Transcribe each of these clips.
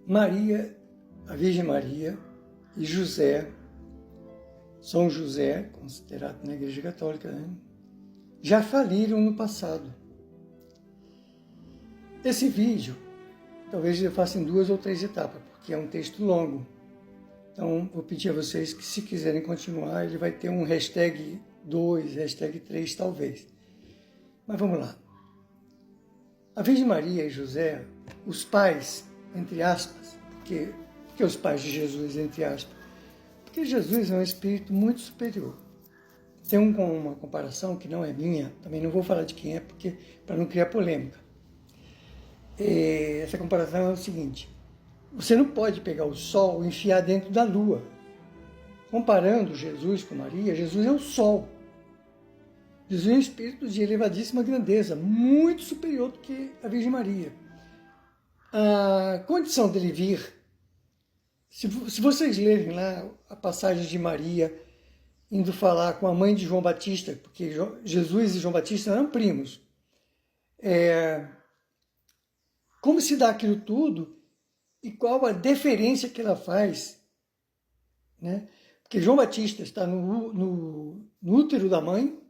Maria, a Virgem Maria e José, São José, considerado na Igreja Católica, né, já faliram no passado. Esse vídeo, talvez eu faça em 2 ou 3 etapas, porque é um texto longo. Então, vou pedir a vocês que, se quiserem continuar, ele vai ter um #2, #3, talvez. Mas vamos lá. A Virgem Maria e José, os pais, entre aspas, porque os pais de Jesus, entre aspas? Porque Jesus é um espírito muito superior. Tem uma comparação que não é minha, também não vou falar de quem é, porque para não criar polêmica. Essa comparação é o seguinte: você não pode pegar o Sol e enfiar dentro da Lua. Comparando Jesus com Maria, Jesus é o Sol. Jesus é um espírito de elevadíssima grandeza, muito superior do que a Virgem Maria. A condição dele vir, se vocês lerem lá a passagem de Maria indo falar com a mãe de João Batista, porque Jesus e João Batista eram primos, como se dá aquilo tudo e qual a deferência que ela faz, né? Porque João Batista está no útero da mãe,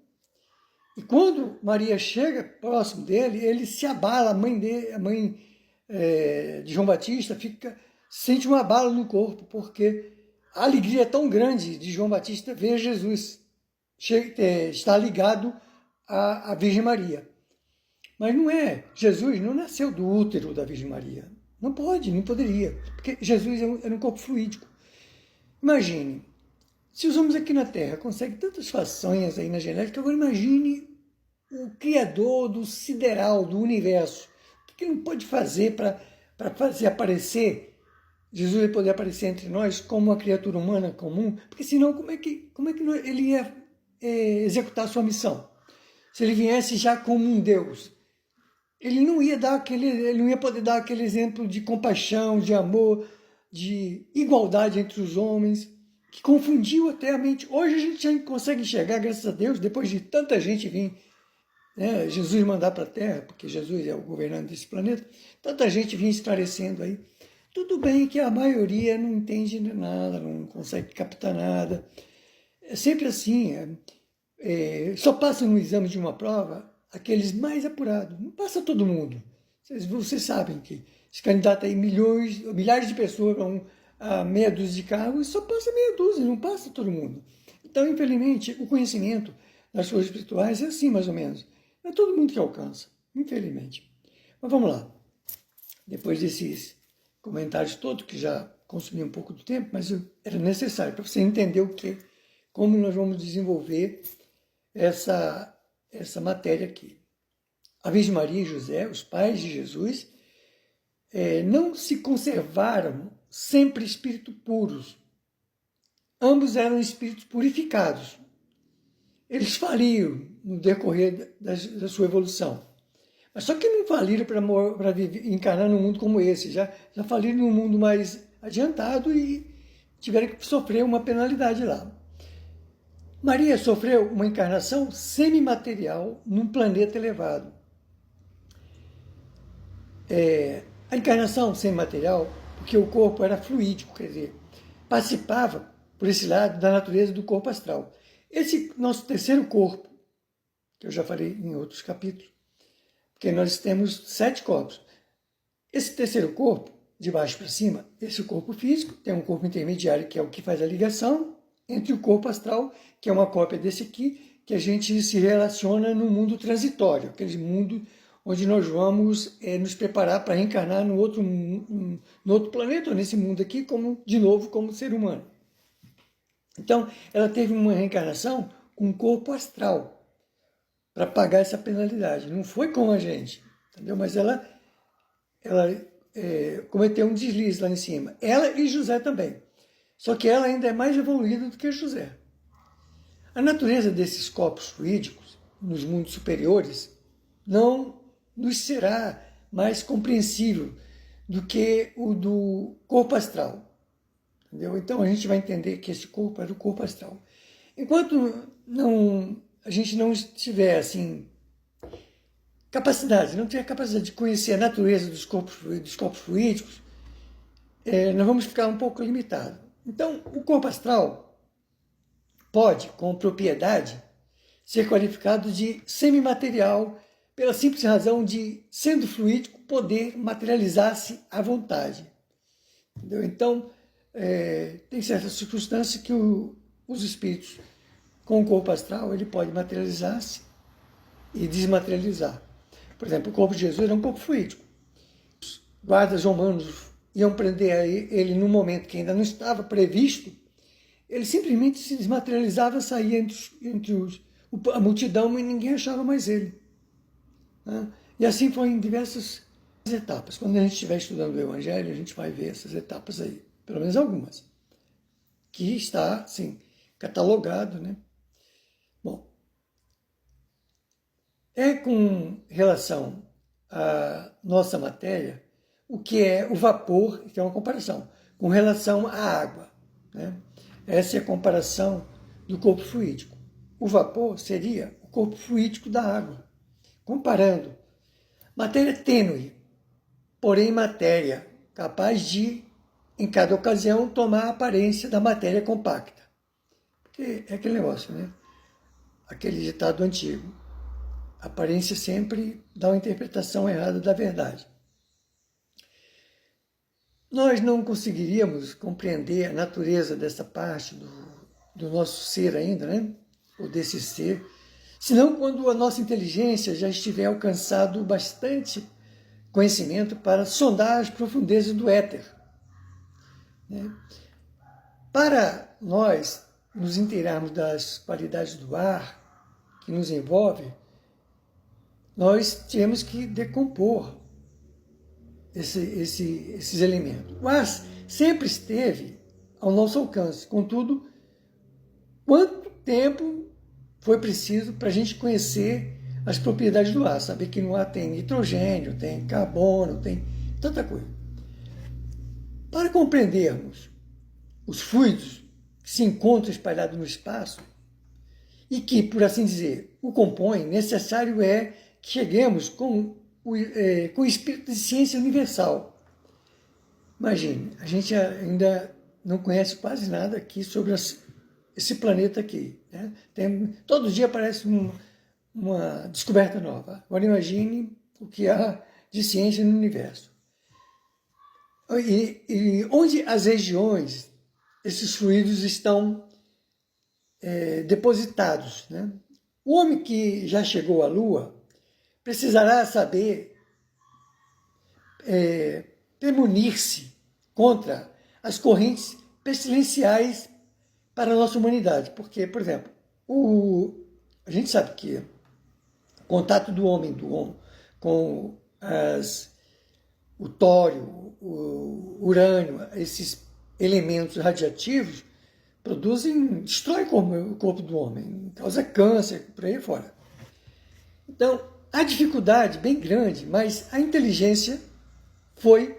e quando Maria chega próximo dele, ele se abala, a mãe de João Batista sente um abalo no corpo, porque a alegria é tão grande de João Batista ver Jesus está ligado à Virgem Maria. Mas não é, Jesus não nasceu do útero da Virgem Maria. Não poderia, porque Jesus era um corpo fluídico. Imagine, se os homens aqui na Terra conseguem tantas façanhas aí na genética, agora imagine o Criador do sideral, do universo. O que ele não pode fazer para fazer aparecer, Jesus vai poder aparecer entre nós como uma criatura humana comum? Porque senão como é que ele ia executar a sua missão? Se ele viesse já como um Deus, ele não ia poder dar aquele exemplo de compaixão, de amor, de igualdade entre os homens, que confundiu até a mente. Hoje a gente já consegue enxergar, graças a Deus, depois de tanta gente vir, né, Jesus mandar para a Terra, porque Jesus é o governante desse planeta, tanta gente vinha esclarecendo aí. Tudo bem que a maioria não entende nada, não consegue captar nada. É sempre assim, só passa no exame de uma prova aqueles mais apurados, não passa todo mundo. Vocês sabem que se candidata aí milhares de pessoas a meia dúzia de cargos, só passa meia dúzia, não passa todo mundo. Então, infelizmente, o conhecimento das coisas espirituais é assim, mais ou menos. Não é todo mundo que alcança, infelizmente. Mas vamos lá. Depois desses comentários todos, que já consumiam um pouco do tempo, mas era necessário para você entender como nós vamos desenvolver essa matéria aqui. A Virgem Maria e José, os pais de Jesus, não se conservaram sempre espíritos puros. Ambos eram espíritos purificados. Eles faliram no decorrer da sua evolução. Mas só que não faliram para encarnar num mundo como esse. Já faliram num mundo mais adiantado e tiveram que sofrer uma penalidade lá. Maria sofreu uma encarnação semimaterial num planeta elevado. A encarnação semimaterial, porque o corpo era fluídico, quer dizer, participava, por esse lado, da natureza do corpo astral. Esse nosso terceiro corpo, que eu já falei em outros capítulos, porque nós temos 7 corpos. Esse terceiro corpo, de baixo para cima, esse é o corpo físico, tem um corpo intermediário, que é o que faz a ligação entre o corpo astral, que é uma cópia desse aqui, que a gente se relaciona no mundo transitório, aquele mundo onde nós vamos nos preparar para reencarnar no outro planeta, ou nesse mundo aqui, de novo, como ser humano. Então, ela teve uma reencarnação com um corpo astral, para pagar essa penalidade. Não foi com a gente, entendeu? Mas ela cometeu um deslize lá em cima. Ela e José também. Só que ela ainda é mais evoluída do que José. A natureza desses corpos fluídicos, nos mundos superiores, não nos será mais compreensível do que o do corpo astral. Entendeu? Então a gente vai entender que esse corpo era o corpo astral. Enquanto a gente não tiver assim não tiver capacidade de conhecer a natureza dos corpos fluídicos, nós vamos ficar um pouco limitados. Então, o corpo astral pode, com propriedade, ser qualificado de semimaterial pela simples razão de, sendo fluídico, poder materializar-se à vontade. Entendeu? Então, tem certas circunstâncias que os espíritos, com o corpo astral, ele pode materializar-se e desmaterializar. Por exemplo, o corpo de Jesus era um corpo fluídico. Os guardas romanos iam prender ele num momento que ainda não estava previsto, ele simplesmente se desmaterializava, saía entre a multidão e ninguém achava mais ele. Né? E assim foi em diversas etapas. Quando a gente estiver estudando o Evangelho, a gente vai ver essas etapas aí, pelo menos algumas, que está, assim, catalogado, né? Bom, com relação à nossa matéria, o que é o vapor, que é uma comparação, com relação à água, né? Essa é a comparação do corpo fluídico. O vapor seria o corpo fluídico da água, comparando matéria tênue, porém matéria capaz de, em cada ocasião, tomar a aparência da matéria compacta. Porque é aquele negócio, né? Aquele ditado antigo. A aparência sempre dá uma interpretação errada da verdade. Nós não conseguiríamos compreender a natureza dessa parte do nosso ser ainda, né? Ou desse ser, senão quando a nossa inteligência já estiver alcançado bastante conhecimento para sondar as profundezas do éter. Né? Para nós nos inteirarmos das qualidades do ar que nos envolve, nós temos que decompor esses elementos. O ar sempre esteve ao nosso alcance. Contudo, quanto tempo foi preciso para a gente conhecer as propriedades do ar? Saber que no ar tem nitrogênio, tem carbono, tem tanta coisa. Para compreendermos os fluidos que se encontram espalhados no espaço e que, por assim dizer, o compõem, necessário é que cheguemos com o espírito de ciência universal. Imagine, a gente ainda não conhece quase nada aqui sobre esse planeta aqui. Né? Todo dia aparece uma descoberta nova. Agora imagine o que há de ciência no universo. E onde as regiões, esses fluidos estão depositados. Né? O homem que já chegou à Lua precisará saber premunir-se contra as correntes pestilenciais para a nossa humanidade. Porque, por exemplo, a gente sabe que o contato do homem com o tório, o urânio, esses elementos radiativos, destroem o corpo do homem, causa câncer, por aí fora. Então, há dificuldade bem grande, mas a inteligência foi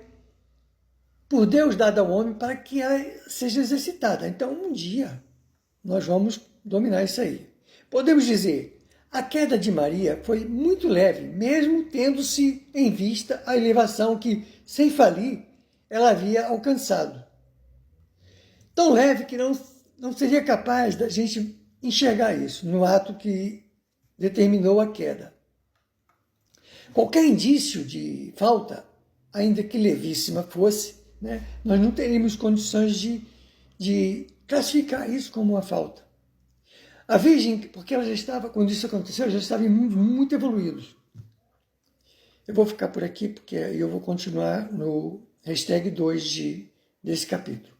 por Deus dada ao homem para que ela seja exercitada. Então, um dia, nós vamos dominar isso aí. Podemos dizer, a queda de Maria foi muito leve, mesmo tendo-se em vista a elevação que, sem falir, ela havia alcançado. Tão leve que não seria capaz da gente enxergar isso no ato que determinou a queda. Qualquer indício de falta, ainda que levíssima fosse, né, nós não teríamos condições de classificar isso como uma falta. A Virgem, porque ela já estava, quando isso aconteceu, já estava em mundos muito evoluídos. Eu vou ficar por aqui, porque eu vou continuar no hashtag 2 desse capítulo.